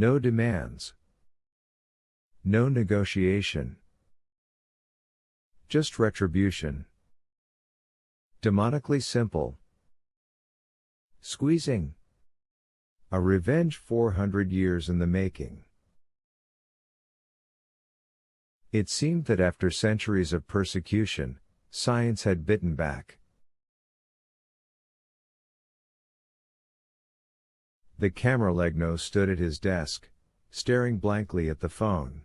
No demands. No negotiation. Just retribution. Demonically simple. Squeezing. A revenge 400 years in the making. It seemed that after centuries of persecution, science had bitten back. The camerallegno stood at his desk, staring blankly at the phone.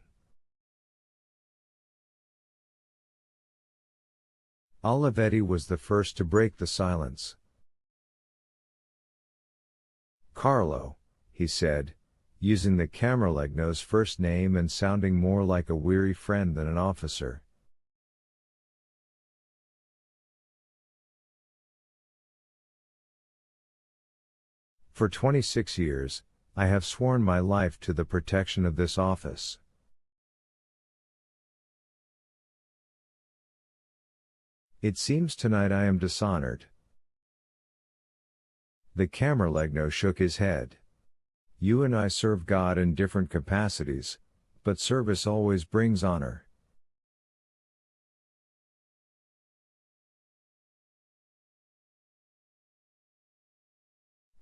Olivetti was the first to break the silence. Carlo, he said, using the camerallegno's first name and sounding more like a weary friend than an officer. For 26 years, I have sworn my life to the protection of this office. It seems tonight I am dishonored. The camerallegno shook his head. You and I serve God in different capacities, but service always brings honor.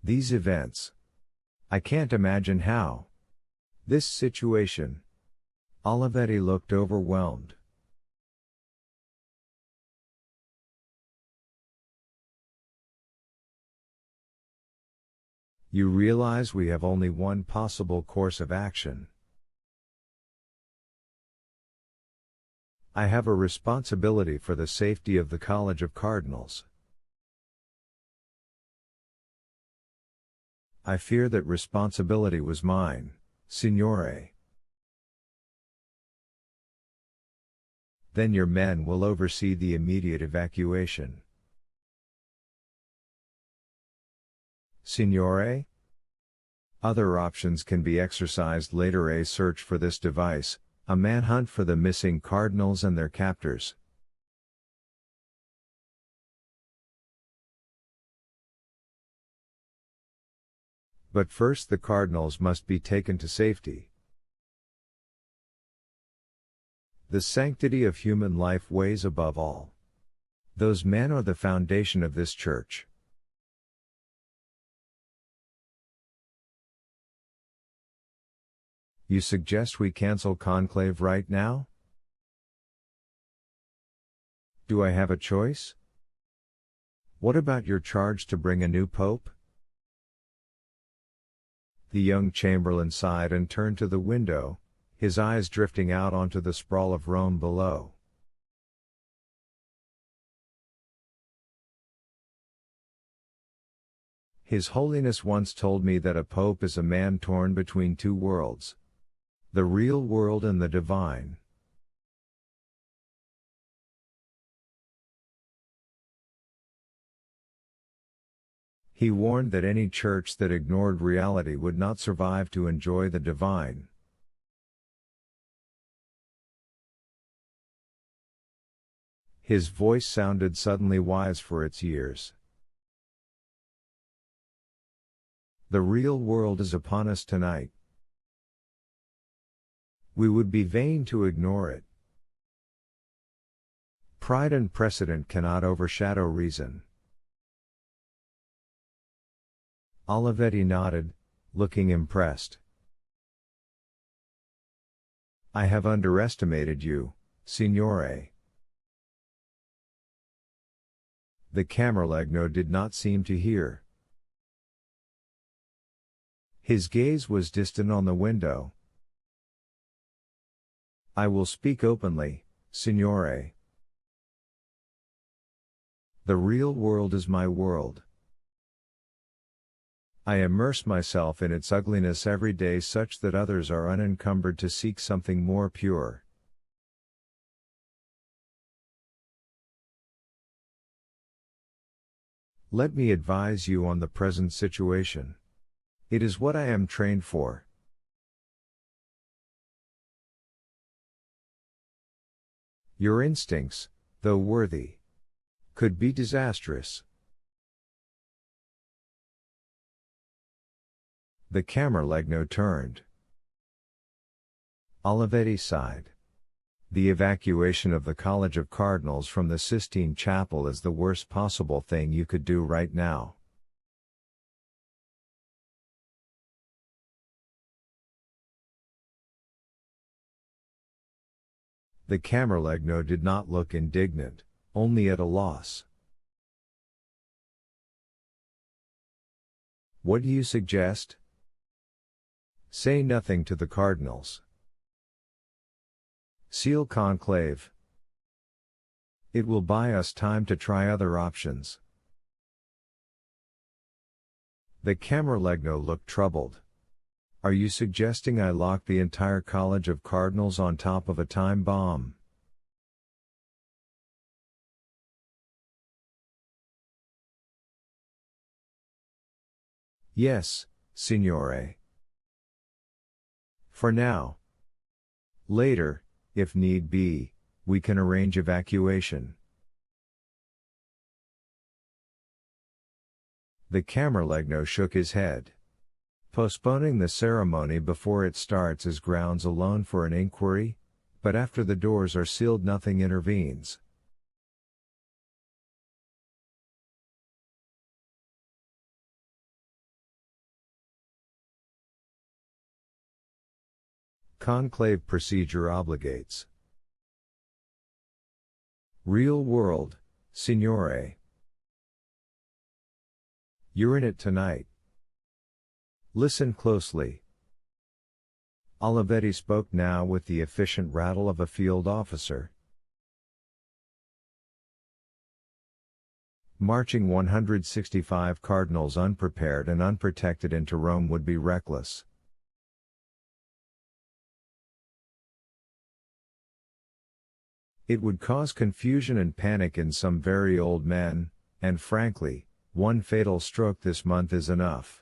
These events. I can't imagine how. This situation. Olivetti looked overwhelmed. You realize we have only one possible course of action. I have a responsibility for the safety of the College of Cardinals. I fear that responsibility was mine, Signore. Then your men will oversee the immediate evacuation. Signore? Other options can be exercised later. A search for this device, a manhunt for the missing cardinals and their captors. But first the cardinals must be taken to safety. The sanctity of human life weighs above all. Those men are the foundation of this church. You suggest we cancel conclave right now? Do I have a choice? What about your charge to bring a new pope? The young chamberlain sighed and turned to the window, his eyes drifting out onto the sprawl of Rome below. His Holiness once told me that a pope is a man torn between two worlds. The real world and the divine. He warned that any church that ignored reality would not survive to enjoy the divine. His voice sounded suddenly wise for its years. The real world is upon us tonight. We would be vain to ignore it. Pride and precedent cannot overshadow reason. Olivetti nodded, looking impressed. I have underestimated you, Signore. The camerallegno did not seem to hear. His gaze was distant on the window. I will speak openly, Signore. The real world is my world. I immerse myself in its ugliness every day such that others are unencumbered to seek something more pure. Let me advise you on the present situation. It is what I am trained for. Your instincts, though worthy, could be disastrous. The camerallegno turned. Olivetti sighed. The evacuation of the College of Cardinals from the Sistine Chapel is the worst possible thing you could do right now. The Camerlengo did not look indignant, only at a loss. What do you suggest? Say nothing to the cardinals. Seal conclave. It will buy us time to try other options. The Camerlengo looked troubled. Are you suggesting I lock the entire College of Cardinals on top of a time bomb? Yes, signore. For now. Later, if need be, we can arrange evacuation. The Camerlengo shook his head. Postponing the ceremony before it starts is grounds alone for an inquiry, but after the doors are sealed nothing intervenes. Conclave procedure obligates. Real world, signore. You're in it tonight. Listen closely. Olivetti spoke now with the efficient rattle of a field officer. Marching 165 cardinals unprepared and unprotected into Rome would be reckless. It would cause confusion and panic in some very old men, and frankly, one fatal stroke this month is enough.